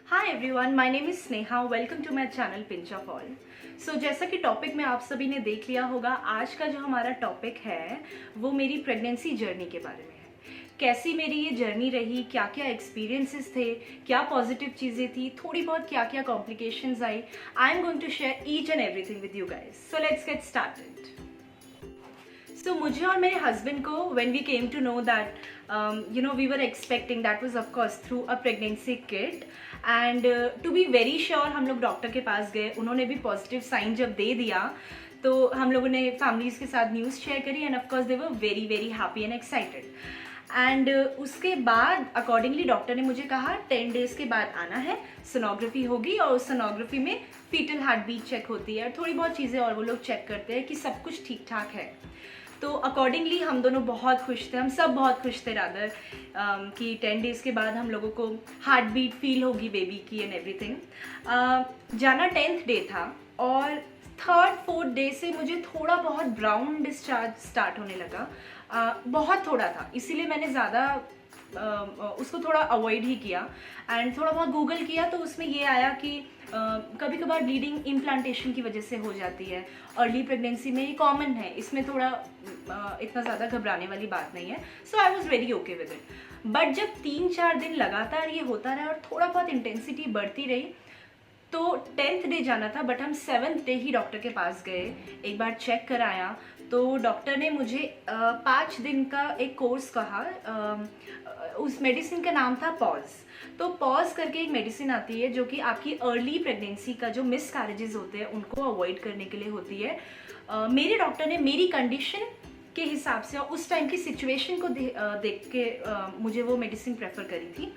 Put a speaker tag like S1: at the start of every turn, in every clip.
S1: Hi everyone, my name is Sneha. Welcome to my channel pinch of all. So जैसा कि topic में आप सभी ने देख लिया होगा, आज का जो हमारा टॉपिक है वो मेरी प्रेगनेंसी जर्नी के बारे में है। कैसी मेरी ये जर्नी रही, क्या क्या एक्सपीरियंसेस थे, क्या पॉजिटिव चीज़ें थी, थोड़ी बहुत क्या क्या कॉम्प्लिकेशंस आई। I am going to share each and everything with you guys. So let's get started. So मुझे और मेरे हस्बैंड को when we came to know that we were expecting, that was of course through a pregnancy kit and to be very sure हम लोग doctor के पास गए। उन्होंने भी पॉजिटिव साइन जब दे दिया तो हम लोगों ने फैमिलीज़ के साथ न्यूज़ शेयर करी end of course they were very very happy and excited. And उसके बाद अकॉर्डिंगली डॉक्टर ने मुझे कहा 10 डेज़ के बाद आना है, सोनोग्राफी होगी और उस सोनोग्राफी में फीटल हार्ट बीट चेक होती है और थोड़ी बहुत चीज़ें और वो लोग चेक करते हैं कि सब कुछ ठीक ठाक है। तो अकॉर्डिंगली हम दोनों बहुत खुश थे, हम सब बहुत खुश थे रादर कि 10 डेज़ के बाद हम लोगों को हार्ट बीट फील होगी बेबी की एंड एवरीथिंग। जाना 10th डे था और 3rd-4th डे से मुझे थोड़ा बहुत ब्राउन डिस्चार्ज स्टार्ट होने लगा। बहुत थोड़ा था, इसीलिए मैंने ज़्यादा उसको थोड़ा अवॉइड ही किया एंड थोड़ा बहुत गूगल किया तो उसमें ये आया कि कभी कभार ब्लीडिंग इम्प्लांटेशन की वजह से हो जाती है। अर्ली प्रेगनेंसी में ये कॉमन है, इसमें थोड़ा इतना ज़्यादा घबराने वाली बात नहीं है। So I was very okay with it. But जब 3-4 दिन लगातार ये होता रहा और थोड़ा बहुत इंटेंसिटी बढ़ती रही तो 10th डे जाना था, बट हम 7th डे ही डॉक्टर के पास गए, एक बार चेक कराया तो डॉक्टर ने मुझे 5 दिन का एक कोर्स कहा। उस मेडिसिन का नाम था पॉज। तो पॉज करके एक मेडिसिन आती है जो कि आपकी अर्ली प्रेगनेंसी का जो मिस कैरेजेस होते हैं उनको अवॉइड करने के लिए होती है। मेरे डॉक्टर ने मेरी कंडीशन के हिसाब से और उस टाइम की सिचुएशन को देख के मुझे वो मेडिसिन प्रेफर करी थी।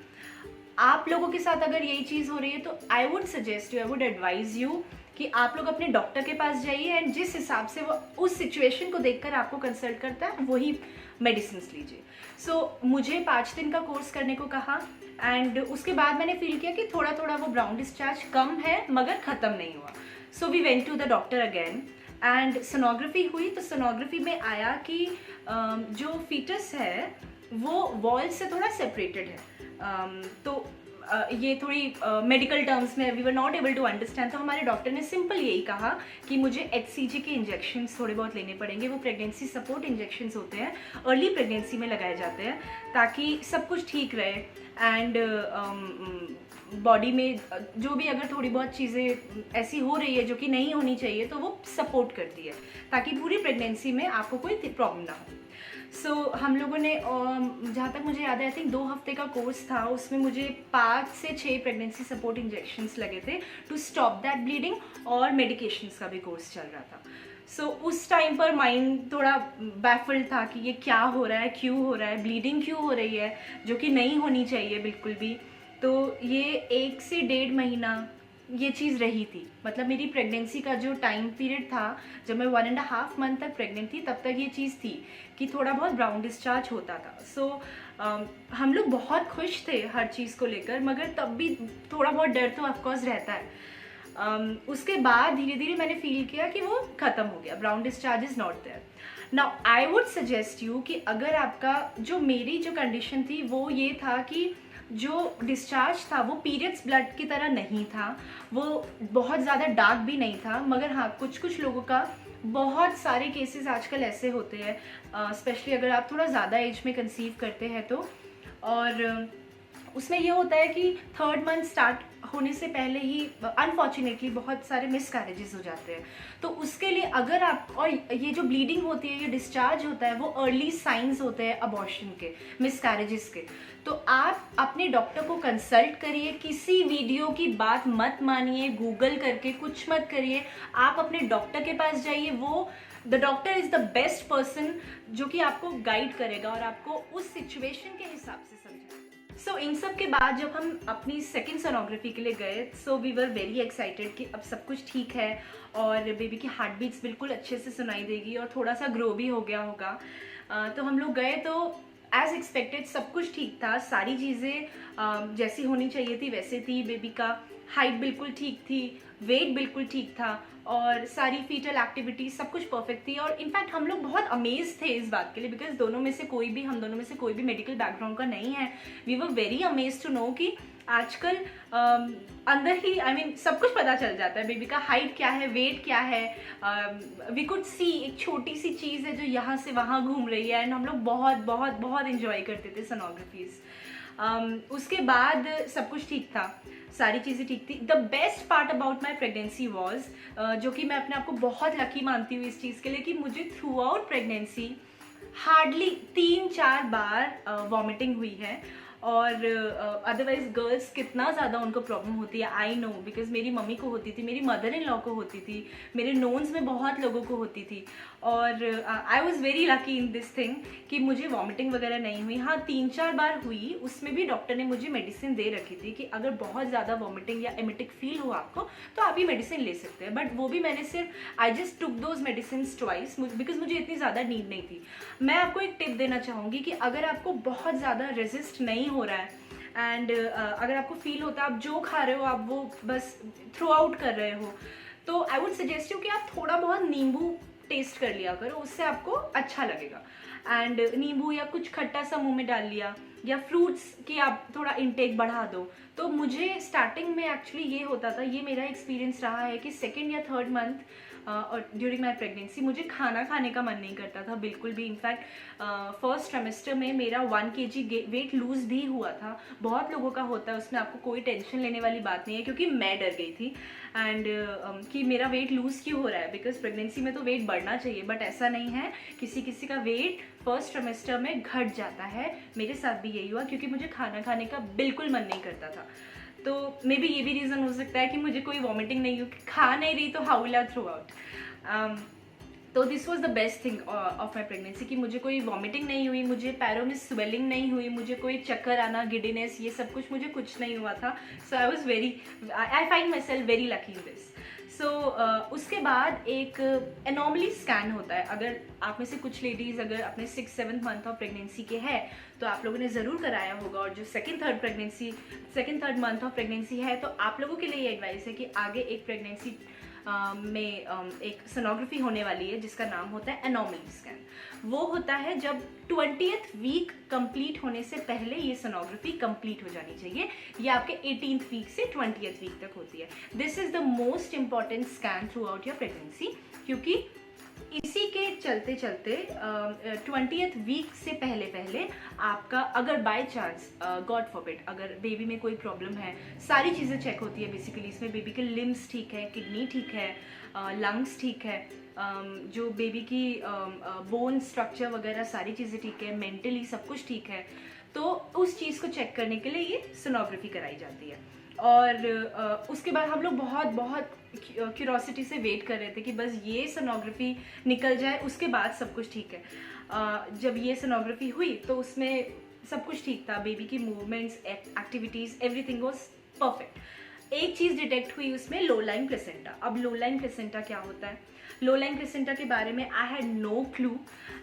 S1: आप लोगों के साथ अगर यही चीज़ हो रही है तो आई would suggest you, I would advise you कि आप लोग अपने डॉक्टर के पास जाइए एंड जिस हिसाब से वो उस सिचुएशन को देखकर आपको कंसल्ट करता है वही मेडिसिन लीजिए। सो मुझे 5 दिन का कोर्स करने को कहा एंड उसके बाद मैंने फील किया कि थोड़ा थोड़ा वो ब्राउन डिस्चार्ज कम है मगर ख़त्म नहीं हुआ। So we went to the doctor again and sonography हुई। तो सोनोग्राफी में आया कि जो फीटस है वो वॉल से थोड़ा सेपरेटेड है। तो ये थोड़ी मेडिकल टर्म्स में we were not able to understand. तो हमारे डॉक्टर ने सिंपल यही कहा कि मुझे HCG के इंजेक्शंस थोड़े बहुत लेने पड़ेंगे। वो प्रेगनेंसी सपोर्ट इंजेक्शंस होते हैं, अर्ली प्रेगनेंसी में लगाए जाते हैं ताकि सब कुछ ठीक रहे एंड बॉडी में जो भी अगर थोड़ी बहुत चीज़ें ऐसी हो रही है जो कि नहीं होनी चाहिए तो वो सपोर्ट करती है ताकि पूरी प्रेगनेंसी में आपको कोई प्रॉब्लम ना हो। सो हम लोगों ने जहाँ तक मुझे याद है आई थिंक 2 हफ्ते का कोर्स था, उसमें मुझे 5 से 6 प्रेगनेंसी सपोर्ट इंजेक्शंस लगे थे टू स्टॉप दैट ब्लीडिंग और मेडिकेशंस का भी कोर्स चल रहा था। सो उस टाइम पर माइंड थोड़ा बैफल्ड था कि ये क्या हो रहा है, क्यों हो रहा है, ब्लीडिंग क्यों हो रही है जो कि नहीं होनी चाहिए बिल्कुल भी। तो ये 1 से 1.5 महीना ये चीज़ रही थी। मतलब मेरी प्रेगनेंसी का जो टाइम पीरियड था जब मैं 1.5 मंथ तक प्रेग्नेंट थी तब तक ये चीज़ थी कि थोड़ा बहुत ब्राउन डिस्चार्ज होता था। सो हम लोग बहुत खुश थे हर चीज़ को लेकर, मगर तब भी थोड़ा बहुत डर तो ऑफकोर्स रहता है। उसके बाद धीरे धीरे मैंने फील किया कि वो ख़त्म हो गया, brown discharge is not there. Now I would suggest you कि अगर आपका मेरी जो कंडीशन थी वो ये था कि जो डिस्चार्ज था वो पीरियड्स ब्लड की तरह नहीं था, वो बहुत ज़्यादा डार्क भी नहीं था, मगर हाँ कुछ लोगों का बहुत सारे केसेस आजकल ऐसे होते हैं, स्पेशली अगर आप थोड़ा ज़्यादा एज में कंसीव करते हैं तो। और उसमें ये होता है कि 3rd मंथ स्टार्ट होने से पहले ही अनफॉर्चुनेटली बहुत सारे मिस कैरेजेस हो जाते हैं। तो उसके लिए अगर आप, और ये जो ब्लीडिंग होती है, ये डिस्चार्ज होता है, वो अर्ली साइंस होते हैं अबॉर्शन के, मिस कैरेजेस के। तो आप अपने डॉक्टर को कंसल्ट करिए, किसी वीडियो की बात मत मानिए, गूगल करके कुछ मत करिए, आप अपने डॉक्टर के पास जाइए। वो the doctor is the best person जो कि आपको गाइड करेगा और आपको उस सिचुएशन के हिसाब से समझाएगा। सो इन सब के बाद जब हम अपनी सेकेंड सोनोग्राफी के लिए गए so we were very excited कि अब सब कुछ ठीक है और बेबी की हार्ट बीट्स बिल्कुल अच्छे से सुनाई देगी और थोड़ा सा ग्रो भी हो गया होगा। तो हम लोग गए तो एज एक्सपेक्टेड सब कुछ ठीक था, सारी चीज़ें जैसी होनी चाहिए थी वैसे थी। बेबी का हाइट बिल्कुल ठीक थी, वेट बिल्कुल ठीक था और सारी फीटल एक्टिविटी सब कुछ परफेक्ट थी। और इनफैक्ट हम लोग बहुत अमेज थे इस बात के लिए बिकॉज हम दोनों में से कोई भी मेडिकल बैकग्राउंड का नहीं है। We were very amaze to know कि आजकल अंदर ही सब कुछ पता चल जाता है, बेबी का हाइट क्या है, वेट क्या है। वी कुड सी एक छोटी सी चीज़ है जो यहाँ से वहाँ घूम रही है, एंड हम लोग बहुत बहुत बहुत इंजॉय करते थे सोनोग्राफीज। उसके बाद सब कुछ ठीक था, सारी चीज़ें ठीक थी। The best part about my pregnancy was, जो कि मैं अपने आप को बहुत लकी मानती हूँ इस चीज़ के लिए, कि मुझे थ्रू आउट प्रेगनेंसी हार्डली 3-4 बार वॉमिटिंग हुई है। और अदरवाइज गर्ल्स कितना ज़्यादा उनको प्रॉब्लम होती है आई नो, बिकॉज मेरी मम्मी को होती थी, मेरी मदर इन लॉ को होती थी, मेरे नोन्स में बहुत लोगों को होती थी। और आई was very lucky in this thing कि मुझे वॉमिटिंग वगैरह नहीं हुई। हाँ, 3-4 बार हुई, उसमें भी डॉक्टर ने मुझे मेडिसिन दे रखी थी कि अगर बहुत ज़्यादा वॉमिटिंग या एमिटिक फील हो आपको तो आप ये मेडिसिन ले सकते हैं। बट वो भी मैंने सिर्फ I just took those medicine twice, because मुझे इतनी ज़्यादा नीड नहीं थी। मैं आपको एक टिप देना चाहूँगी कि अगर आपको बहुत ज़्यादा रेजिस्ट नहीं हो रहा है एंड अगर आपको फील होता है आप जो खा रहे हो आप वो बस थ्रू आउट कर रहे हो, तो आई वुड सजेस्ट यू कि आप थोड़ा बहुत नींबू टेस्ट कर लिया करो, उससे आपको अच्छा लगेगा। एंड नींबू या कुछ खट्टा सा मुंह में डाल लिया, या फ्रूट्स की आप थोड़ा इंटेक बढ़ा दो। तो मुझे स्टार्टिंग में एक्चुअली ये होता था, ये मेरा एक्सपीरियंस रहा है कि 2nd या 3rd मंथ और ड्यूरिंग माई प्रेगनेंसी मुझे खाना खाने का मन नहीं करता था बिल्कुल भी। इनफैक्ट 1st ट्राइमेस्टर में मेरा 1 kg वेट लूज भी हुआ था। बहुत लोगों का होता है, उसमें आपको कोई टेंशन लेने वाली बात नहीं है, क्योंकि मैं डर गई थी एंड कि मेरा वेट लूज क्यों हो रहा है, बिकॉज प्रेगनेंसी में तो वेट बढ़ना चाहिए, बट ऐसा नहीं है। किसी किसी का वेट 1st ट्राइमेस्टर में घट जाता है, मेरे साथ भी यही हुआ, क्योंकि मुझे खाना खाने का बिल्कुल मन नहीं करता था। तो मे बी ये भी रीज़न हो सकता है कि मुझे कोई वॉमिटिंग नहीं हुई, खा नहीं रही तो how will I through out. तो this was the best thing of my pregnancy कि मुझे कोई वॉमिटिंग नहीं हुई, मुझे पैरों में स्वेलिंग नहीं हुई, मुझे कोई चक्कर आना, गिडीनेस, ये सब कुछ मुझे कुछ नहीं हुआ था। So I was I find myself very lucky in this. So उसके बाद एक एनॉमली स्कैन होता है। अगर आप में से कुछ लेडीज़ अगर अपने 6-7 मंथ ऑफ प्रेगनेंसी के हैं तो आप लोगों ने ज़रूर कराया होगा, और जो 2nd-3rd मंथ ऑफ प्रेगनेंसी है तो आप लोगों के लिए ये एडवाइस है कि आगे एक प्रेगनेंसी में एक सोनोग्राफी होने वाली है जिसका नाम होता है एनॉमली स्कैन। वो होता है जब 20th वीक कंप्लीट होने से पहले ये सोनोग्राफी कंप्लीट हो जानी चाहिए। ये आपके 18th वीक से 20th वीक तक होती है। This is the most important scan through out your pregnancy, क्योंकि इसी के चलते चलते 20th वीक से पहले आपका अगर बाय चांस गॉड फॉरबिड अगर बेबी में कोई प्रॉब्लम है, सारी चीज़ें चेक होती है बेसिकली इसमें। बेबी के लिम्स ठीक है, किडनी ठीक है, लंग्स ठीक है, जो बेबी की बोन स्ट्रक्चर वगैरह सारी चीज़ें ठीक है, मेंटली सब कुछ ठीक है। तो उस चीज़ को चेक करने के लिए ये सोनोग्राफी कराई जाती है। और उसके बाद हम लोग बहुत क्यूरोसिटी से वेट कर रहे थे कि बस ये सोनोग्राफी निकल जाए, उसके बाद सब कुछ ठीक है। जब ये सोनोग्राफी हुई तो उसमें सब कुछ ठीक था, बेबी की movements, activities, everything was perfect. एक चीज़ डिटेक्ट हुई उसमें, लो लाइन प्लेसेंटा। अब लो लाइन प्लेसेंटा क्या होता है? लो लाइन प्लेसेंटा के बारे में I had no clue.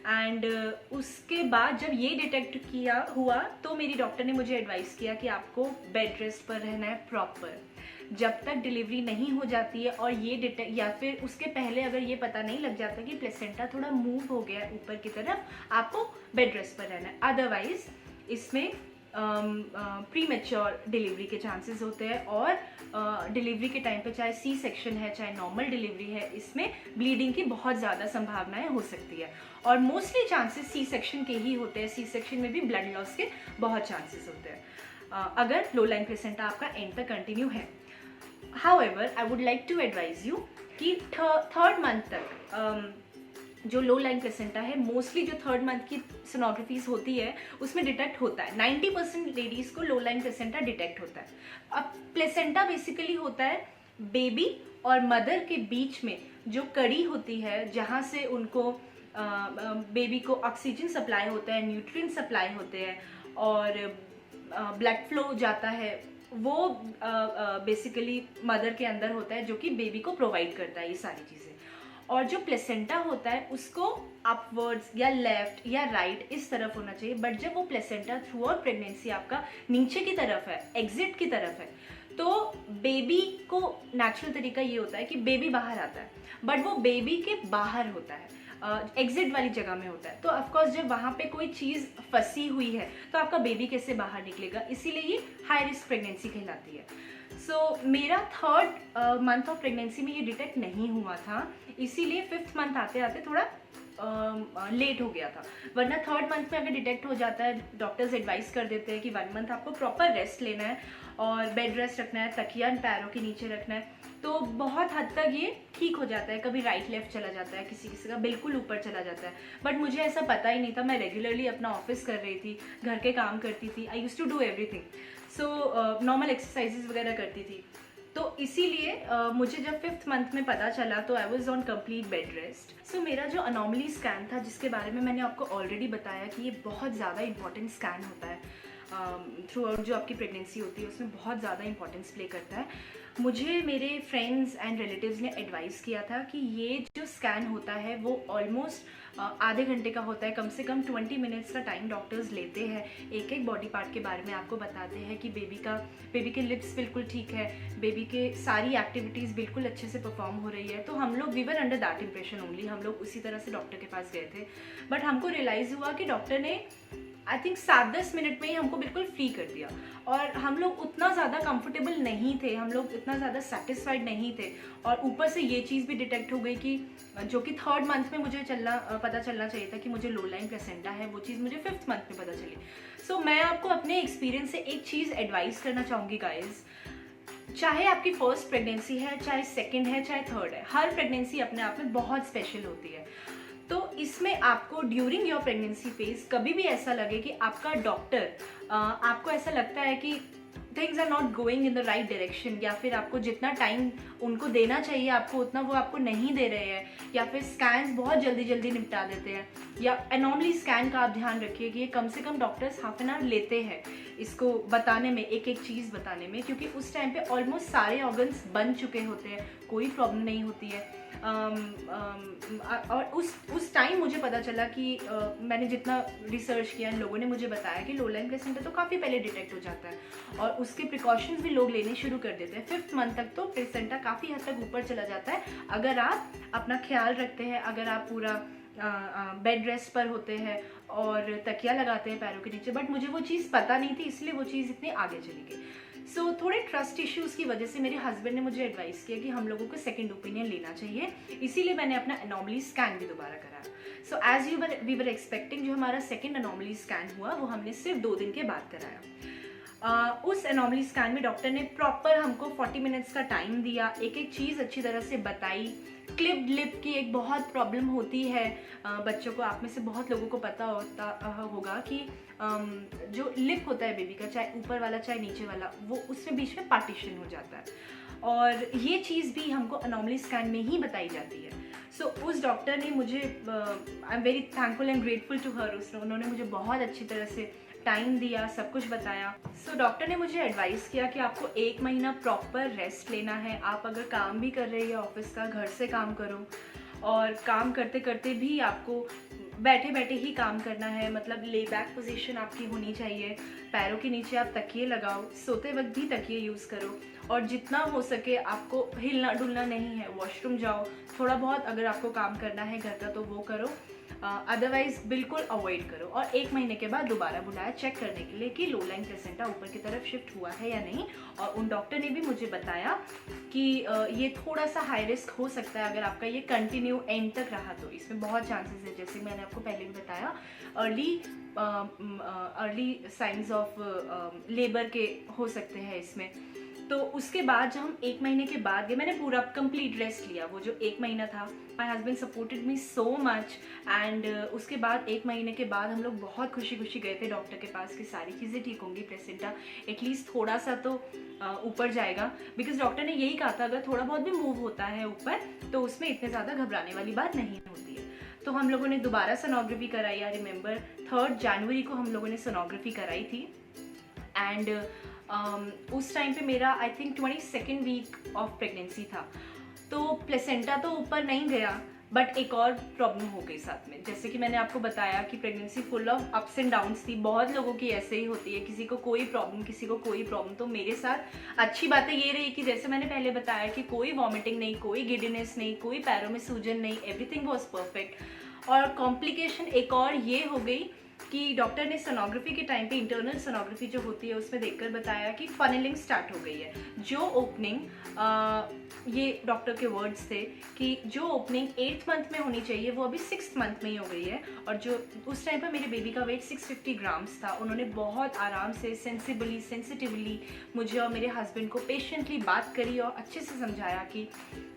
S1: And उसके बाद जब ये डिटेक्ट किया हुआ तो मेरी डॉक्टर ने मुझे एडवाइस किया कि आपको बेड रेस्ट पर रहना है प्रॉपर, जब तक डिलीवरी नहीं हो जाती है। और ये डिटेक्ट या फिर उसके पहले अगर ये पता नहीं लग जाता कि प्लेसेंटा थोड़ा मूव हो गया है ऊपर की तरफ, आपको बेड रेस्ट पर रहना है। अदरवाइज इसमें प्री मैच्योर डिलीवरी के चांसेस होते हैं, और डिलीवरी के टाइम पे चाहे सी सेक्शन है चाहे नॉर्मल डिलीवरी है, इसमें ब्लीडिंग की बहुत ज़्यादा संभावनाएं हो सकती है। और मोस्टली चांसेस सी सेक्शन के ही होते हैं। सी सेक्शन में भी ब्लड लॉस के बहुत चांसेस होते हैं अगर लो लाइन प्लेसेंटा आपका एंड तक कंटिन्यू है। However I would like to advise you कि 3rd मंथ तक जो लो लाइन प्लेसेंटा है, मोस्टली जो 3rd मंथ की सोनोग्राफीज होती है उसमें डिटेक्ट होता है। 90% लेडीज़ को लो लाइन प्लेसेंटा डिटेक्ट होता है। अब प्लेसेंटा बेसिकली होता है बेबी और मदर के बीच में जो कड़ी होती है, जहाँ से उनको बेबी को ऑक्सीजन सप्लाई होता है, न्यूट्रिएंट सप्लाई होते हैं और ब्लड फ्लो जाता है। वो बेसिकली मदर के अंदर होता है जो कि बेबी को प्रोवाइड करता है ये सारी चीज़ें। और जो प्लेसेंटा होता है उसको अपवर्ड्स या लेफ्ट या राइट इस तरफ होना चाहिए। बट जब वो प्लेसेंटा थ्रू आउट प्रेगनेंसी आपका नीचे की तरफ है, एग्जिट की तरफ है, तो बेबी को नेचुरल तरीका ये होता है कि बेबी बाहर आता है, बट वो बेबी के बाहर होता है। एग्जिट वाली जगह में होता है। तो ऑफकोर्स जब वहाँ पे कोई चीज़ फंसी हुई है तो आपका बेबी कैसे बाहर निकलेगा, इसीलिए ये हाई रिस्क प्रेगनेंसी कहलाती है। सो मेरा 3rd मंथ ऑफ प्रेगनेंसी में ये डिटेक्ट नहीं हुआ था, इसीलिए 5th मंथ आते आते थोड़ा लेट हो गया था। वरना 3rd मंथ में अगर डिटेक्ट हो जाता है, डॉक्टर्स एडवाइस कर देते हैं कि 1 मंथ आपको प्रॉपर रेस्ट लेना है और बेड रेस्ट रखना है, तकिया पैरों के नीचे रखना है, तो बहुत हद तक ये ठीक हो जाता है। कभी राइट लेफ्ट चला जाता है, किसी किसी का बिल्कुल ऊपर चला जाता है, बट मुझे ऐसा पता ही नहीं था। मैं रेगुलरली अपना ऑफिस कर रही थी, घर के काम करती थी, I use to do everything, so normal exercises वगैरह करती थी। तो इसीलिए मुझे जब 5th मंथ में पता चला तो I was on complete bed rest. So मेरा जो अनॉमली स्कैन था, जिसके बारे में मैंने आपको ऑलरेडी बताया कि ये बहुत ज़्यादा इंपॉर्टेंट स्कैन होता है थ्रू आउट जो आपकी प्रेगनेंसी होती है, उसमें बहुत ज़्यादा इंपॉर्टेंस प्ले करता है। मुझे मेरे फ्रेंड्स एंड रिलेटिव्स ने एडवाइस किया था कि ये जो स्कैन होता है वो ऑलमोस्ट आधे घंटे का होता है, कम से कम 20 मिनट्स का टाइम डॉक्टर्स लेते हैं। एक एक बॉडी पार्ट के बारे में आपको बताते हैं कि बेबी के लिप्स बिल्कुल ठीक है, बेबी के सारी एक्टिविटीज़ बिल्कुल अच्छे से परफॉर्म हो रही है। तो हम लोग we were under that impression only, हम लोग उसी तरह से डॉक्टर के पास गए थे। बट हमको रियलाइज़ हुआ कि डॉक्टर ने आई थिंक 7-10 मिनट में ही हमको बिल्कुल फ्री कर दिया, और हम लोग उतना ज़्यादा कंफर्टेबल नहीं थे, हम लोग इतना ज़्यादा सेटिस्फाइड नहीं थे। और ऊपर से ये चीज़ भी डिटेक्ट हो गई कि जो कि 3rd मंथ में मुझे पता चलना चाहिए था कि मुझे लो लाइन प्लेसेंटा है, वो चीज़ मुझे 5th मंथ में पता चली। सो मैं आपको अपने एक्सपीरियंस से एक चीज़ एडवाइस करना चाहूँगी गाइज, चाहे आपकी फर्स्ट प्रेगनेंसी है, चाहे सेकेंड है, चाहे 3rd है, हर प्रेगनेंसी अपने आप में बहुत स्पेशल होती है। तो इसमें आपको ड्यूरिंग योर प्रेगनेंसी फेज कभी भी ऐसा लगे कि आपका डॉक्टर आपको ऐसा लगता है कि things are not going in the right direction, या फिर आपको जितना टाइम उनको देना चाहिए आपको उतना वो आपको नहीं दे रहे हैं, या फिर स्कैन्स बहुत जल्दी जल्दी निपटा देते हैं, या एनॉमली स्कैन का आप ध्यान रखिए कि ये कम से कम डॉक्टर्स हाफ एन आवर लेते हैं इसको बताने में, एक एक चीज़ बताने में, क्योंकि उस टाइम पे ऑलमोस्ट सारे ऑर्गन्स बन चुके होते हैं, कोई प्रॉब्लम नहीं होती है। और उस टाइम मुझे पता चला कि मैंने जितना रिसर्च किया, इन लोगों ने मुझे बताया कि लो लाइन प्लेसेंटा तो काफ़ी पहले डिटेक्ट हो जाता है, और उसके प्रिकॉशंस भी लोग लेने शुरू कर देते हैं। 5th मंथ तक तो प्लेसेंटा काफ़ी हद तक ऊपर चला जाता है, अगर आप अपना ख्याल रखते हैं, अगर आप पूरा बेड रेस्ट पर होते हैं और तकिया लगाते हैं पैरों के नीचे। बट मुझे वो चीज़ पता नहीं थी, इसलिए वो चीज़ इतनी आगे चली गई। सो थोड़े ट्रस्ट इश्यूज़ की वजह से मेरे हस्बैंड ने मुझे एडवाइस किया कि हम लोगों को सेकंड ओपिनियन लेना चाहिए, इसीलिए मैंने अपना एनॉमली स्कैन भी दोबारा कराया। So as we were expecting, जो हमारा सेकंड एनॉमली स्कैन हुआ वो हमने सिर्फ 2 दिन के बाद कराया। उस एनॉमली स्कैन में डॉक्टर ने प्रॉपर हमको 40 मिनट्स का टाइम दिया, एक एक चीज़ अच्छी तरह से बताई। क्लिप्ड लिप की एक बहुत प्रॉब्लम होती है बच्चों को, आप में से बहुत लोगों को पता होगा कि जो लिप होता है बेबी का, चाहे ऊपर वाला चाहे नीचे वाला, वो उसमें बीच में पार्टीशन हो जाता है, और ये चीज़ भी हमको एनॉमली स्कैन में ही बताई जाती है। सो उस डॉक्टर ने मुझे, I am very thankful and grateful to her, उन्होंने मुझे बहुत अच्छी तरह से टाइम दिया, सब कुछ बताया। सो डॉक्टर ने मुझे एडवाइस किया कि आपको 1 महीना प्रॉपर रेस्ट लेना है। आप अगर काम भी कर रही है ऑफिस का, घर से काम करो, और काम करते करते भी आपको बैठे बैठे ही काम करना है, मतलब ले बैक पोजीशन आपकी होनी चाहिए, पैरों के नीचे आप तकिए लगाओ, सोते वक्त भी तकिए यूज़ करो, और जितना हो सके आपको हिलना डुलना नहीं है, वॉशरूम जाओ, थोड़ा बहुत अगर आपको काम करना है घर का तो वो करो, अदरवाइज बिल्कुल अवॉइड करो। और 1 महीने के बाद दोबारा बुलाया चेक करने के लिए कि लो लाइन प्लेसेंटा ऊपर की तरफ शिफ्ट हुआ है या नहीं। और उन डॉक्टर ने भी मुझे बताया कि ये थोड़ा सा हाई रिस्क हो सकता है, अगर आपका ये कंटिन्यू एंड तक रहा तो इसमें बहुत चांसेस है, जैसे मैंने आपको पहले भी बताया, अर्ली साइंस ऑफ लेबर के हो सकते हैं इसमें। तो उसके बाद जब हम 1 महीने के बाद गए, मैंने पूरा कंप्लीट रेस्ट लिया, वो जो 1 महीना था, my husband supported me so much. And उसके बाद 1 महीने के बाद हम लोग बहुत खुशी खुशी गए थे डॉक्टर के पास कि सारी चीज़ें ठीक होंगी, प्लेसेंटा एटलीस्ट थोड़ा सा तो ऊपर जाएगा, बिकॉज डॉक्टर ने यही कहा था अगर थोड़ा बहुत भी मूव होता है ऊपर तो उसमें इतने ज़्यादा घबराने वाली बात नहीं होती है। तो हम लोगों ने दोबारा सोनोग्राफी कराई, आई रिमेंबर 3 जनवरी को हम लोगों ने सोनोग्राफी कराई थी। एंड उस टाइम पे मेरा I think 22nd week of pregnancy था, तो प्लेसेंटा तो ऊपर नहीं गया, बट एक और प्रॉब्लम हो गई साथ में। जैसे कि मैंने आपको बताया कि pregnancy full of ups and downs थी, बहुत लोगों की ऐसे ही होती है, किसी को कोई प्रॉब्लम, किसी को कोई प्रॉब्लम। तो मेरे साथ अच्छी बातें ये रही कि जैसे मैंने पहले बताया कि कोई वॉमिटिंग नहीं, कोई गिडीनेस नहीं, कोई पैरों में सूजन नहीं, एवरीथिंग वॉज परफेक्ट। और कॉम्प्लिकेशन एक और ये हो गई कि डॉक्टर ने सोनोग्राफी के टाइम पे, इंटरनल सोनोग्राफी जो होती है उसमें देखकर बताया कि फनलिंग स्टार्ट हो गई है। जो ओपनिंग, ये डॉक्टर के वर्ड्स थे कि जो ओपनिंग 8th मंथ में होनी चाहिए वो अभी 6th मंथ में ही हो गई है। और जो उस टाइम पर मेरे बेबी का वेट 650 ग्राम्स था। उन्होंने बहुत आराम से, सेंसिटिवली मुझे और मेरे हस्बैंड को पेशेंटली बात करी और अच्छे से समझाया कि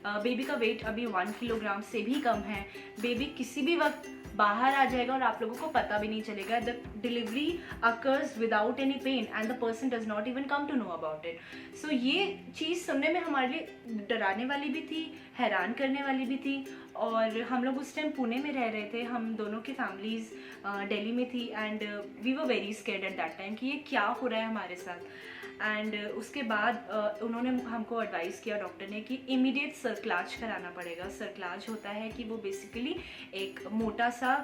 S1: बेबी का वेट अभी 1 किलोग्राम से भी कम है, बेबी किसी भी वक्त बाहर आ जाएगा और आप लोगों को पता भी नहीं चलेगा। The delivery occurs without any pain and the person does not even come to know about it. So ये चीज़ सुनने में हमारे लिए डराने वाली भी थी, हैरान करने वाली भी थी। और हम लोग उस टाइम पुणे में रह रहे थे, हम दोनों की फैमिलीज़ दिल्ली में थी and we were very scared at that time कि ये क्या हो रहा है हमारे साथ। एंड उसके बाद उन्होंने हमको एडवाइस किया डॉक्टर ने कि इमीडिएट सर्कलाज कराना पड़ेगा। सर्कलाज होता है कि वो बेसिकली एक मोटा सा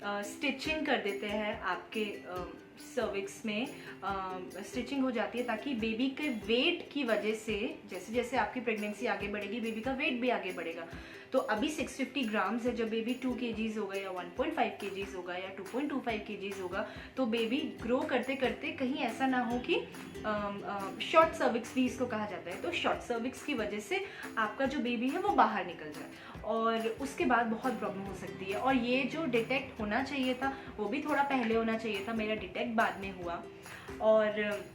S1: स्टिचिंग कर देते हैं आपके सर्विक्स में, स्टिचिंग हो जाती है ताकि बेबी के वेट की वजह से, जैसे जैसे आपकी प्रेगनेंसी आगे बढ़ेगी बेबी का वेट भी आगे बढ़ेगा। तो अभी 650 ग्राम्स है, जब बेबी 2 kgs होगा या 1.5 kgs होगा या 2.25 kgs होगा तो बेबी ग्रो करते करते कहीं ऐसा ना हो कि शॉर्ट सर्विक्स भी इसको कहा जाता है, तो शॉर्ट सर्विक्स की वजह से आपका जो बेबी है वो बाहर निकल जाए और उसके बाद बहुत प्रॉब्लम हो सकती है। और ये जो डिटेक्ट होना चाहिए था वो भी थोड़ा पहले होना चाहिए था, मेरा डिटेक्ट बाद में हुआ। और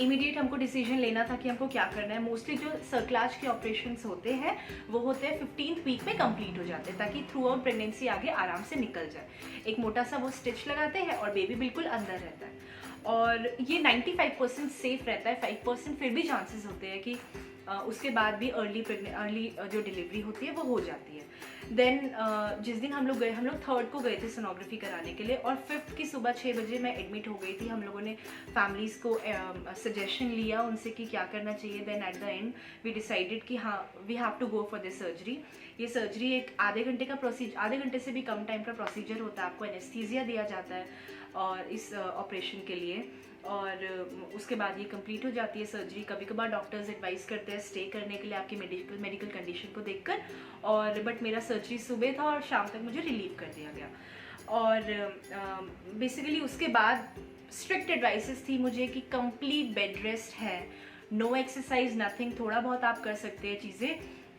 S1: इमीडिएट हमको डिसीजन लेना था कि हमको क्या करना है। मोस्टली जो सर्कलाज के ऑपरेशंस होते हैं वो होते हैं 15th वीक में कंप्लीट हो जाते हैं ताकि थ्रू आउट प्रेगनेंसी आगे आराम से निकल जाए। एक मोटा सा वो स्टिच लगाते हैं और बेबी बिल्कुल अंदर रहता है और ये 95% सेफ रहता है। 5% फिर भी चांसेस होते हैं कि उसके बाद भी अर्ली जो डिलीवरी होती है वो हो जाती है। देन जिस दिन हम लोग 3rd को गए थे सोनोग्राफी कराने के लिए और 5th की सुबह 6 बजे मैं एडमिट हो गई थी। हम लोगों ने फैमिलीज़ को सजेशन लिया उनसे कि क्या करना चाहिए। Then at the end we decided कि हाँ we have to go for this surgery. ये सर्जरी एक आधे घंटे का प्रोसीजर, आधे घंटे से भी कम टाइम का प्रोसीजर होता है। आपको एनेस्थीसिया दिया जाता है और इस ऑपरेशन के लिए और उसके बाद ये कंप्लीट हो जाती है सर्जरी। कभी कभार डॉक्टर्स एडवाइस करते हैं स्टे करने के लिए आपकी मेडिकल कंडीशन को देखकर, और बट मेरा सर्जरी सुबह था और शाम तक मुझे रिलीव कर दिया गया। और बेसिकली उसके बाद स्ट्रिक्ट एडवाइसेस थी मुझे कि कंप्लीट बेड रेस्ट है, नो एक्सरसाइज नथिंग। थोड़ा बहुत आप कर सकते हैं चीज़ें,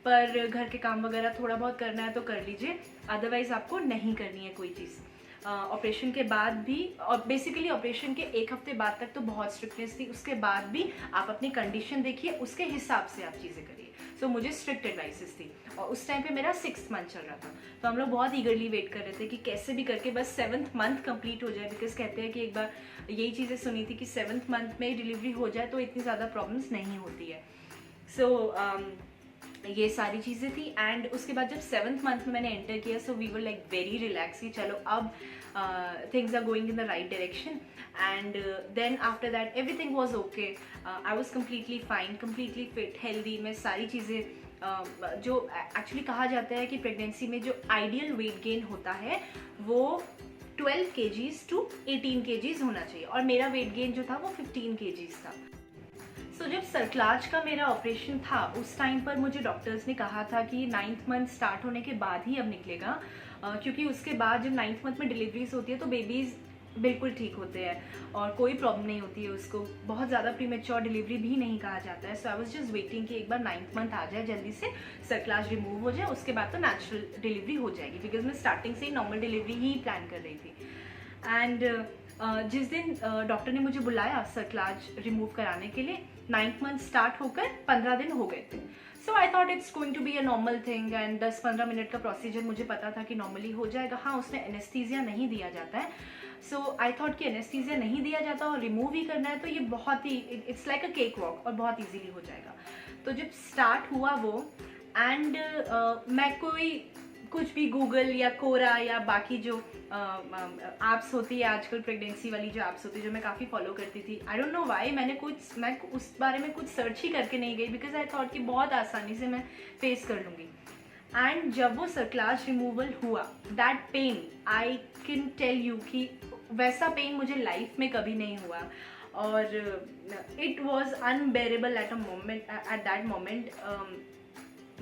S1: पर घर के काम वगैरह थोड़ा बहुत करना है तो कर लीजिए, अदरवाइज़ आपको नहीं करनी है कोई चीज़। ऑपरेशन के बाद भी, और बेसिकली ऑपरेशन के 1 हफ्ते बाद तक तो बहुत स्ट्रिक्टनेस थी, उसके बाद भी आप अपनी कंडीशन देखिए, उसके हिसाब से आप चीज़ें करिए। सो मुझे स्ट्रिक्ट एडवाइसेस थी और उस टाइम पे मेरा 6th मंथ चल रहा था, तो हम लोग बहुत ईगरली वेट कर रहे थे कि कैसे भी करके बस 7th मंथ कंप्लीट हो जाए। बिकॉज कहते हैं कि एक बार यही चीज़ें सुनी थी कि 7th मंथ में डिलीवरी हो जाए तो इतनी ज़्यादा प्रॉब्लम्स नहीं होती है। सो ये सारी चीज़ें थी। एंड उसके बाद जब 7th मंथ में मैंने एंटर किया, so we were like very relax कि चलो अब things are going in the right direction. And then after that everything was okay, I was completely fine, completely fit, healthy. मैं सारी चीज़ें जो एक्चुअली कहा जाता है कि प्रेगनेंसी में जो आइडियल वेट गेन होता है वो 12 kgs टू 18 kgs होना चाहिए और मेरा वेट गेन जो था वो 15 kgs था। सो जब सर्कलाज का मेरा ऑपरेशन था उस टाइम पर मुझे डॉक्टर्स ने कहा था कि 9th मंथ स्टार्ट होने के बाद ही अब निकलेगा, क्योंकि उसके बाद जब 9th मंथ में डिलीवरीज होती है तो बेबीज़ बिल्कुल ठीक होते हैं और कोई प्रॉब्लम नहीं होती है, उसको बहुत ज़्यादा प्रीमेच्योर डिलीवरी भी नहीं कहा जाता है। So I was just waiting कि एक बार 9th मंथ आ जाए, जल्दी से सर्कलाज रिमूव हो जाए, उसके बाद तो नेचुरल डिलीवरी हो जाएगी। बिकॉज मैं स्टार्टिंग से ही नॉर्मल डिलीवरी ही प्लान कर रही थी। एंड जिस दिन डॉक्टर ने मुझे बुलाया सर्कलाज रिमूव कराने के लिए, 9th मंथ स्टार्ट होकर 15 दिन हो गए थे। So I thought it's going to be a normal thing and 10-15 minute का प्रोसीजर मुझे पता था कि नॉर्मली हो जाएगा। हाँ, उसमें एनेस्थीसिया नहीं दिया जाता है। सो आई थॉट कि एनेस्थीसिया नहीं दिया जाता और रिमूव ही करना है तो ये बहुत ही it's like a cakewalk और बहुत ईजीली हो जाएगा। तो जब स्टार्ट हुआ वो एंड मैं कोई कुछ भी गूगल या कोरा या बाकी जो ऐप्स होती है आजकल प्रेगनेंसी वाली जो ऐप्स होती है जो मैं काफ़ी फॉलो करती थी, आई डोंट नो व्हाई मैं उस बारे में कुछ सर्च ही करके नहीं गई बिकॉज आई थॉट कि बहुत आसानी से मैं फेस कर लूँगी। एंड जब वो सर्कलाज रिमूवल हुआ, that pain I can tell you कि वैसा पेन मुझे लाइफ में कभी नहीं हुआ और it was unbearable at that moment.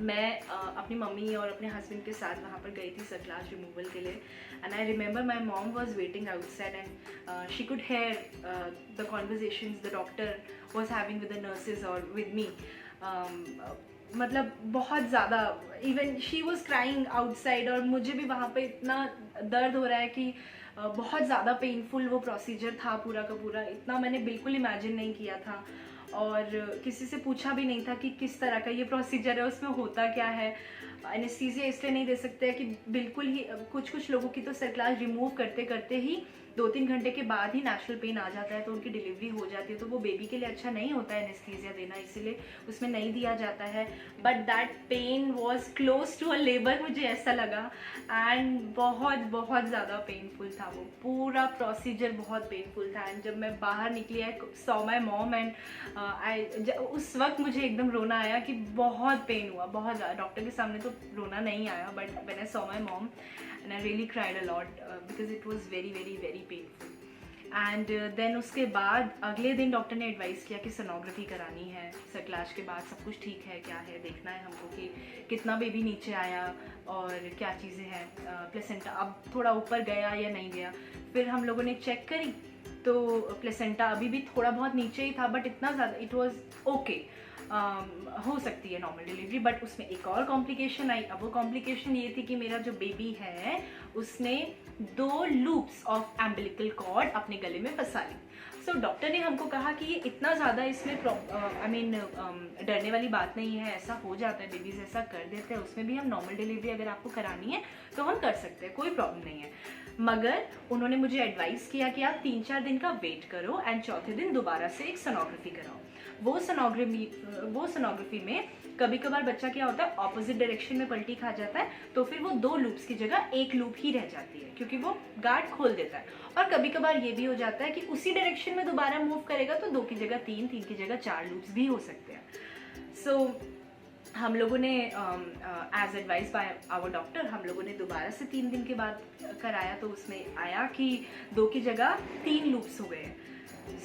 S1: मैं अपनी मम्मी और अपने हस्बैंड के साथ वहाँ पर गई थी सर्कलाज रिमूवल के लिए, and I remember my mom was waiting outside and she could here the conversations the doctor was having with the nurses और विद मी। मतलब बहुत ज़्यादा, even she was crying outside, और मुझे भी वहाँ पे इतना दर्द हो रहा है कि बहुत ज़्यादा पेनफुल वो प्रोसीजर था पूरा का पूरा। इतना मैंने बिल्कुल इमेजिन नहीं किया था, और किसी से पूछा भी नहीं था कि किस तरह का ये प्रोसीजर है, उसमें होता क्या है। एनेस्थीसिया इसलिए नहीं दे सकते हैं कि बिल्कुल ही कुछ लोगों की तो सर्कलाज रिमूव करते करते ही 2-3 घंटे के बाद ही नेचुरल पेन आ जाता है, तो उनकी डिलीवरी हो जाती है, तो वो बेबी के लिए अच्छा नहीं होता है एनेस्थीसिया देना, इसीलिए उसमें नहीं दिया जाता है। But that pain was close to a labour, मुझे ऐसा लगा, एंड बहुत बहुत ज़्यादा पेनफुल था वो पूरा प्रोसीजर, बहुत पेनफुल था। एंड जब मैं बाहर निकली, I saw my mom and उस वक्त मुझे एकदम रोना आया कि बहुत पेन हुआ, बहुत ज़्यादा। डॉक्टर के सामने तो रोना नहीं आया, but when I saw my mom and I really cried a lot because it was very very very painful. And then उसके बाद अगले दिन डॉक्टर ने एडवाइस किया कि सोनोग्राफी करानी है, सर्कलाज के बाद सब कुछ ठीक है क्या है, देखना है हमको कि कितना बेबी नीचे आया और क्या चीज़ें हैं, प्लेसेंटा अब थोड़ा ऊपर गया या नहीं गया। फिर हम लोगों ने चेक करी तो प्लेसेंटा अभी भी थोड़ा बहुत नीचे ही था, बट इतना ज़्यादा इट वॉज ओके, हो सकती है नॉर्मल डिलीवरी। बट उसमें एक और कॉम्प्लिकेशन आई। अब वो कॉम्प्लिकेशन ये थी कि मेरा जो बेबी है उसने 2 लूप्स ऑफ एम्बिलिकल कॉर्ड अपने गले में फंसा ली। सो डॉक्टर ने हमको कहा कि ये इतना ज़्यादा इसमें डरने वाली बात नहीं है, ऐसा हो जाता है, बेबीज ऐसा कर देते हैं, उसमें भी हम नॉर्मल डिलीवरी अगर आपको करानी है तो हम कर सकते हैं, कोई प्रॉब्लम नहीं है। मगर उन्होंने मुझे एडवाइस किया कि आप 3-4 दिन का वेट करो एंड चौथे दिन दोबारा से एक सोनोग्राफी कराओ। वो सोनोग्राफी में कभी कभार बच्चा क्या होता है, ऑपोजिट डायरेक्शन में पलटी खा जाता है, तो फिर वो 2 लूप्स की जगह 1 लूप ही रह जाती है, क्योंकि वो गार्ड खोल देता है। और कभी कभार ये भी हो जाता है कि उसी डायरेक्शन में दोबारा मूव करेगा तो 2 की जगह 3, 3 की जगह 4 लूप्स भी हो सकते हैं। सो हम लोगों ने as advice by our doctor हम लोगों ने दोबारा से 3 दिन के बाद कराया, तो उसमें आया कि 2 की जगह 3 लूप्स हो गए।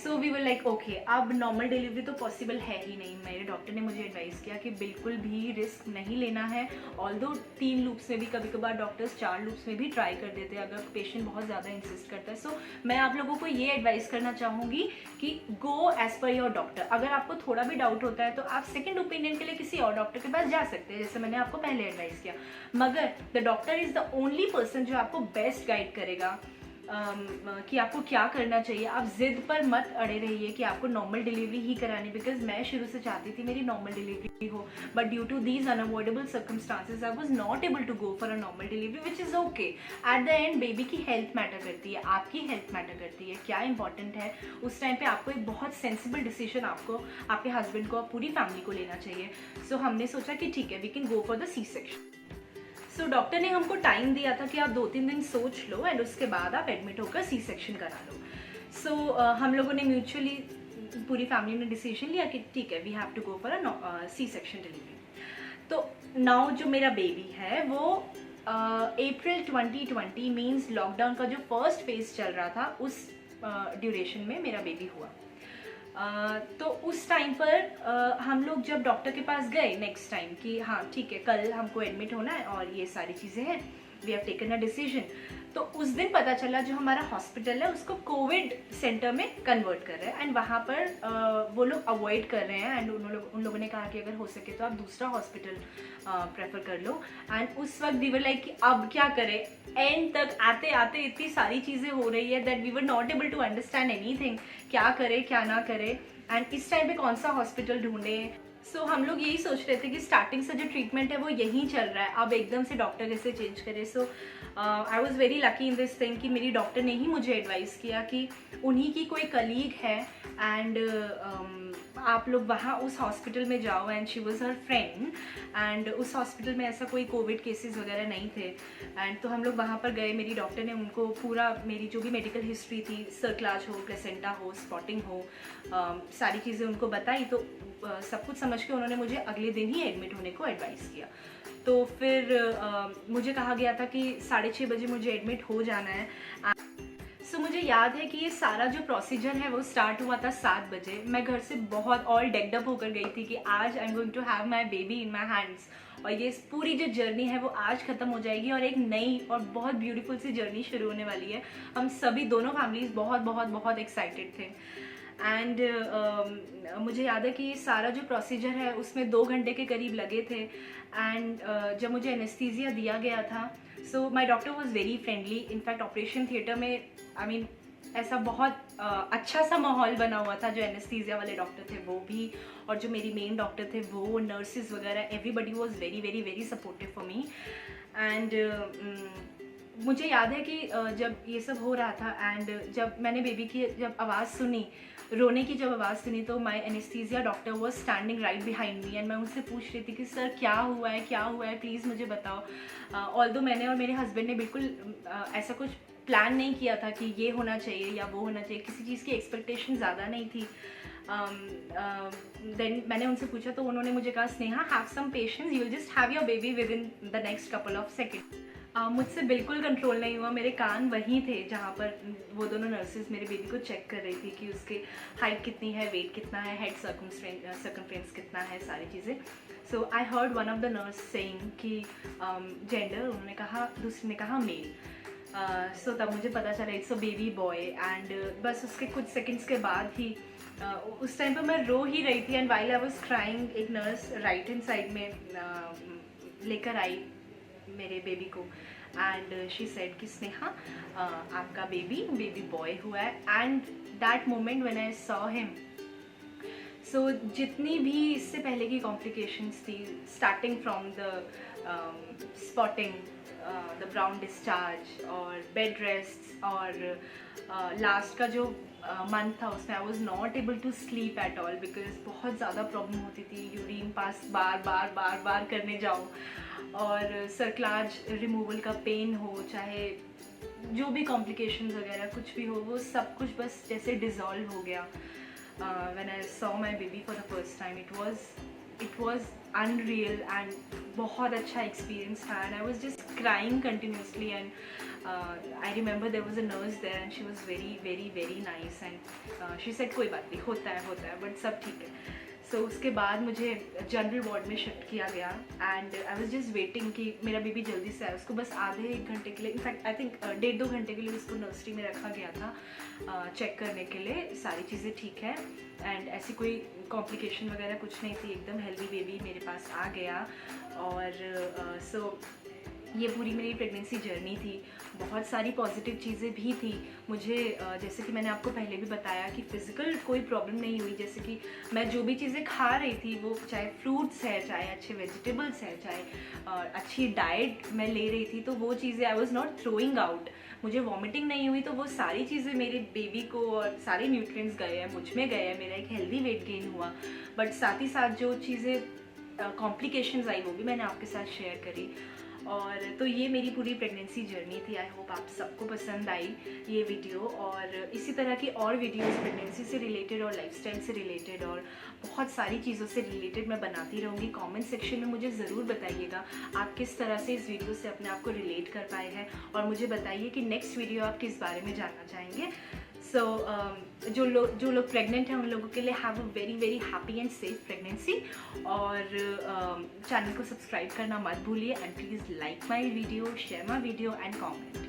S1: So we were like okay, अब नॉर्मल डिलीवरी तो पॉसिबल है ही नहीं। मेरे डॉक्टर ने मुझे एडवाइस किया कि बिल्कुल भी रिस्क नहीं लेना है, ऑल्दो 3 लूप्स में भी कभी कभार डॉक्टर्स 4 लूप्स में भी ट्राई कर देते हैं अगर पेशेंट बहुत ज़्यादा इंसिस्ट करता है। सो मैं आप लोगों को ये एडवाइस करना चाहूँगी कि go as per your doctor. अगर आपको थोड़ा भी डाउट होता है तो आप सेकेंड ओपिनियन के लिए किसी और डॉक्टर के पास जा सकते हैं, जैसे मैंने आपको पहले एडवाइस किया, मगर the doctor is the only person जो आपको बेस्ट गाइड करेगा कि आपको क्या करना चाहिए। आप जिद पर मत अड़े रहिए कि आपको नॉर्मल डिलीवरी ही करानी, बिकॉज मैं शुरू से चाहती थी मेरी नॉर्मल डिलीवरी हो, but due to these unavoidable circumstances I was not able to go for a normal delivery, which is okay. At the end baby की हेल्थ मैटर करती है, आपकी हेल्थ मैटर करती है, क्या इंपॉर्टेंट है उस टाइम पे आपको एक बहुत सेंसिबल डिसीजन आपको, आपके हस्बैंड को, पूरी फैमिली को लेना चाहिए। सो हमने सोचा कि ठीक है, we can go for the C section. So doctor ने हमको टाइम दिया था कि आप 2-3 दिन सोच लो एंड उसके बाद आप एडमिट होकर सी सेक्शन करा लो। सो हम लोगों ने म्यूचुअली, पूरी फैमिली ने डिसीजन लिया कि ठीक है, we have to go for a C section delivery. तो नाउ जो मेरा बेबी है वो अप्रैल 2020 मीन्स लॉकडाउन का जो फर्स्ट फेज चल रहा था उस ड्यूरेशन में मेरा बेबी हुआ। तो उस टाइम पर हम लोग जब डॉक्टर के पास गए नेक्स्ट टाइम कि हाँ ठीक है, कल हमको एडमिट होना है और ये सारी चीज़ें हैं, we have taken a decision, तो उस दिन पता चला जो हमारा हॉस्पिटल है उसको कोविड सेंटर में कन्वर्ट कर रहे हैं एंड वहाँ पर वो लोग अवॉइड कर रहे हैं। एंड उन लोगों ने कहा कि अगर हो सके तो आप दूसरा हॉस्पिटल प्रेफर कर लो। एंड उस वक्त वी वर लाइक कि अब क्या करें, एंड तक आते आते इतनी सारी चीज़ें हो रही है that we were not able to understand anything, क्या करें क्या ना करें, एंड इस टाइम पे कौन सा हॉस्पिटल ढूंढें। सो हम लोग यही सोच रहे थे कि स्टार्टिंग से जो ट्रीटमेंट है वो यहीं चल रहा है, अब एकदम से डॉक्टर कैसे चेंज करे। So I was very lucky in this thing कि मेरी डॉक्टर ने ही मुझे एडवाइस किया कि उन्हीं की कोई कलीग है एंड आप लोग वहाँ उस हॉस्पिटल में जाओ, and she was her friend, and उस हॉस्पिटल में ऐसा कोई कोविड केसेस वगैरह नहीं थे। एंड तो हम लोग वहाँ पर गए, मेरी डॉक्टर ने उनको पूरा मेरी जो भी मेडिकल हिस्ट्री थी, सर्कलाज हो, प्लेसेंटा हो, स्पॉटिंग हो, सारी चीज़ें उनको बताई। तो सब कुछ समझ के उन्होंने मुझे अगले दिन ही एडमिट होने को एडवाइस किया। तो फिर मुझे कहा गया था कि 6:30 बजे मुझे एडमिट हो जाना है। सो मुझे याद है कि ये सारा जो प्रोसीजर है वो स्टार्ट हुआ था 7 बजे। मैं घर से बहुत ऑल डेक्ड अप होकर गई थी कि आज I am going to have my baby in my hands, और ये पूरी जो जर्नी है वो आज ख़त्म हो जाएगी और एक नई और बहुत ब्यूटीफुल सी जर्नी शुरू होने वाली है। हम सभी दोनों फैमिलीज़ बहुत बहुत बहुत एक्साइटेड थे। एंड मुझे याद है कि सारा जो प्रोसीजर है उसमें 2 घंटे के करीब लगे थे। एंड जब मुझे एनेस्थीसिया दिया गया था, so my doctor was very friendly. In fact operation theatre में आई मीन ऐसा बहुत अच्छा सा माहौल बना हुआ था। जो एनेस्थीसिया वाले डॉक्टर थे वो भी, और जो मेरी मेन डॉक्टर थे वो, नर्सेज वगैरह, everybody was very very very supportive for me. And मुझे याद है कि जब ये सब हो रहा था एंड जब मैंने बेबी की जब आवाज़ सुनी, रोने की जब आवाज़ सुनी, तो my anaesthesia doctor was standing right behind me and मैं उनसे पूछ रही थी कि सर क्या हुआ है, प्लीज़ मुझे बताओ। ऑल्दो मैंने और मेरे हस्बैंड ने बिल्कुल ऐसा कुछ प्लान नहीं किया था कि ये होना चाहिए या वो होना चाहिए, किसी चीज़ की एक्सपेक्टेशन ज़्यादा नहीं थी। देन मैंने उनसे पूछा तो उन्होंने मुझे कहा, Sneha have some patience, you will just have your baby within the next couple of second. मुझसे बिल्कुल कंट्रोल नहीं हुआ। मेरे कान वहीं थे जहाँ पर वो दोनों नर्सेज मेरे बेबी को चेक कर रही थी कि उसके हाइट कितनी है, वेट कितना है, हेड सर्कमफ्रेंस कितना है, सारी चीज़ें। So I heard one of the nurse saying कि जेंडर, उन्होंने कहा, दूसरी ने कहा मेल। सो तब मुझे पता चला it's a baby boy. And बस उसके कुछ सेकंड्स के बाद ही उस टाइम पर मैं रो ही रही थी and while I was crying, एक नर्स राइट हैंड साइड में लेकर आई मेरे बेबी को एंड शी सेड कि स्नेहा आपका बेबी बॉय हुआ है। And that moment when I saw him, so जितनी भी इससे पहले की कॉम्प्लिकेशंस थी, starting from the spotting, the brown discharge और बेड रेस्ट, और लास्ट का जो मंथ था उसमें I was not able to sleep at all because बहुत ज़्यादा प्रॉब्लम होती थी। यूरिन पास बार करने जाओ, और सर्कलाज रिमूवल का पेन हो, चाहे जो भी कॉम्प्लिकेशंस वगैरह कुछ भी हो, वो सब कुछ बस जैसे डिज़ोल्व हो गया। When I saw my baby for the first time, it was unreal and बहुत अच्छा एक्सपीरियंस था। And I was just crying continuously and I remember there was a nurse there and she was very very very nice and she said कोई बात नहीं, होता है but सब ठीक है। सो उसके बाद मुझे जनरल वार्ड में शिफ्ट किया गया and I was just waiting कि मेरा बेबी जल्दी से आए। उसको बस आधे 1 घंटे के लिए, इनफैक्ट आई थिंक 1.5-2 घंटे के लिए उसको नर्सरी में रखा गया था चेक करने के लिए सारी चीज़ें ठीक है। एंड ऐसी कोई कॉम्प्लिकेशन वगैरह कुछ नहीं थी, एकदम हेल्दी बेबी मेरे पास आ गया। और सो ये पूरी मेरी प्रेगनेंसी जर्नी थी। बहुत सारी पॉजिटिव चीज़ें भी थी। मुझे जैसे कि मैंने आपको पहले भी बताया कि फ़िज़िकल कोई प्रॉब्लम नहीं हुई। जैसे कि मैं जो भी चीज़ें खा रही थी, वो चाहे फ्रूट्स है, चाहे अच्छे वेजिटेबल्स है, चाहे अच्छी डाइट मैं ले रही थी, तो वो चीज़ें I was not throwing out. मुझे वॉमिटिंग नहीं हुई, तो वो सारी चीज़ें मेरे बेबी को और सारे न्यूट्रिएंट्स गए हैं, मुझ में गए हैं, मेरा एक हेल्दी वेट गेन हुआ। बट साथ ही साथ जो चीज़ें कॉम्प्लिकेशंस आई वो भी मैंने आपके साथ शेयर करी। और तो ये मेरी पूरी प्रेगनेंसी जर्नी थी। आई होप आप सबको पसंद आई ये वीडियो, और इसी तरह की और वीडियोस प्रेगनेंसी से रिलेटेड और लाइफस्टाइल से रिलेटेड और बहुत सारी चीज़ों से रिलेटेड मैं बनाती रहूँगी। कमेंट सेक्शन में मुझे ज़रूर बताइएगा आप किस तरह से इस वीडियो से अपने आप को रिलेट कर पाए हैं, और मुझे बताइए कि नेक्स्ट वीडियो आप किस बारे में जानना चाहेंगे। सो जो लोग प्रेग्नेंट हैं उन लोगों के लिए have a very very happy and safe pregnancy. और चैनल को सब्सक्राइब करना मत भूलिए and please like my video, share my video and comment.